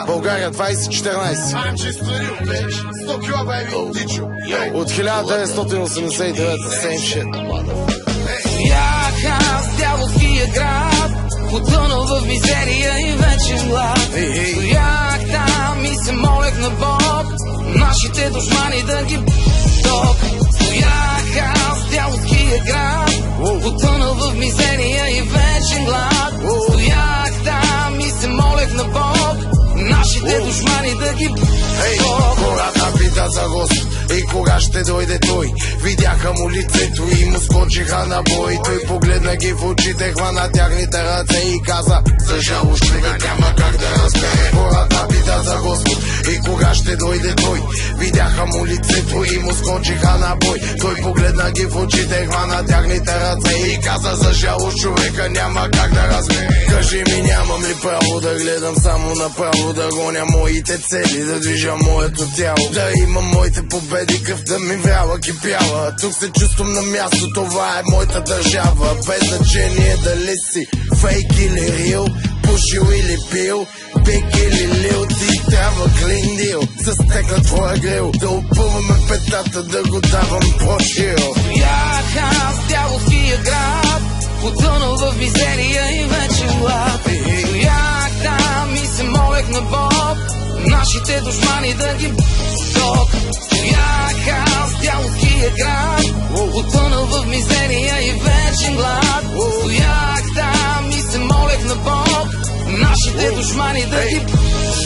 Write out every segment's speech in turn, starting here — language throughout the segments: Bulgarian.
България 2014. От 1989, same shit. Стоях аз в дяволския град, потънал в мизерия и вечен глад. Стоях там и се молех на Бог, нашите душмани да ги ток. Стоях аз в дяволския град, потънал в мизерия и вечен глад. Стоях там и се молех на Бог, нашите душмани да ги ток. Хората питат за Господ и кога ще дойде Той. Видяха му лицето и му скочиха на бой. Той погледна ги в очите, хвана тяхните ръце и каза: за жалост човек няма как да разбере. Хората питат за Господ и кога ще дойде Той. Видяха му лицето и му скочиха на бой. Той погледна ги в очите, хвана тяхните ръце и каза: за жалост човека няма как да разбере. Кажи ми, нямам ли право да гледам само направо, да гоня моите цели, да движа моето тяло, да имам моите победи, кръв да ми врява, кипява. Тук се чувствам на място, това е моята държава. Без значение дали си фейк или рил, пушил или пил, бик или лил, ти трябва клин дил. Застекна твоя грил, да опъваме петата, да го давам прошил. Стоях аз в дяволския град, потънал в мизерия и вечен глад. Стоях там и се молех на Бог, нашите душмани да ги ток. Стоях аз в дяволския град, потънал в мизерия и вечен глад. Стоях там и се молех на Бог, нашите душмани да ги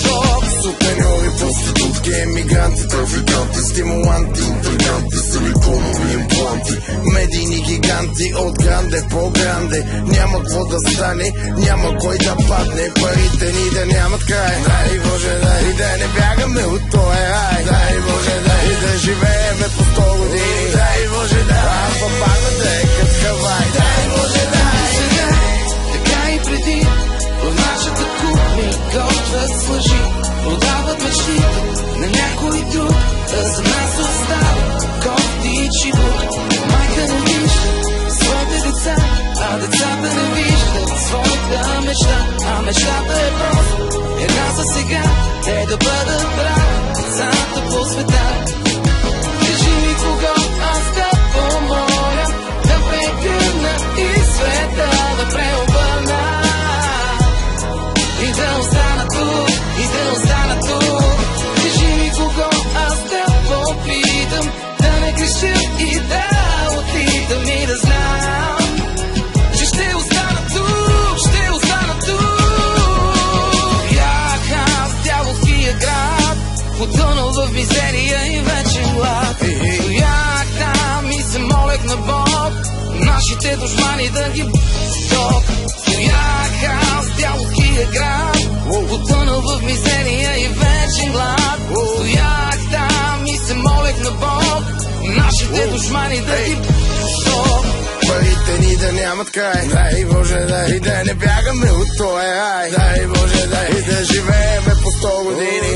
ток. Сутеньори, проститутки, емигранти, трафиканти, стимуланти, интриганти, силиконови импланти, медийни гиганти от гранде по гранде. Няма какво да стане, няма кой да падне, парите ни да нямат край. Дай Боже, дай и да не бягаме от този рай. Дай Боже, дай и да живееме по 100 години. Дай Боже, дай а папагата е като Хавай. Дай Боже, дай. Така и преди в нашата кухня готвят с лъжи, продават мечтите на някой друг, а за нас остава кофти и чибук. Майка не вижда своите деца, а децата не виждат своята мечта. А мечтата е просто една за сега, те да бъдат брави децата по света. Кажи ми кого аз да помоля, да прегърна и света да преобърна и да остана тук, и да остана тук. Кажи ми кого аз да попитам, да не греша и да отидам и да знам, че ще остана тук, ще остана тук. Бях аз в дяволския град, потънал в мизерия и вечен глад. Стоях там и се молех на Бог, нашите душмани да ги ток. Стоях аз в дяволския град, потънал в мизерия и вечен глад. Стоях там и се молех на Бог, нашите душмани да ги ток. Парите ни да нямат край. Дай Боже, дай и да не бягаме от този рай. Дай Боже, дай и да живееме по 100 години.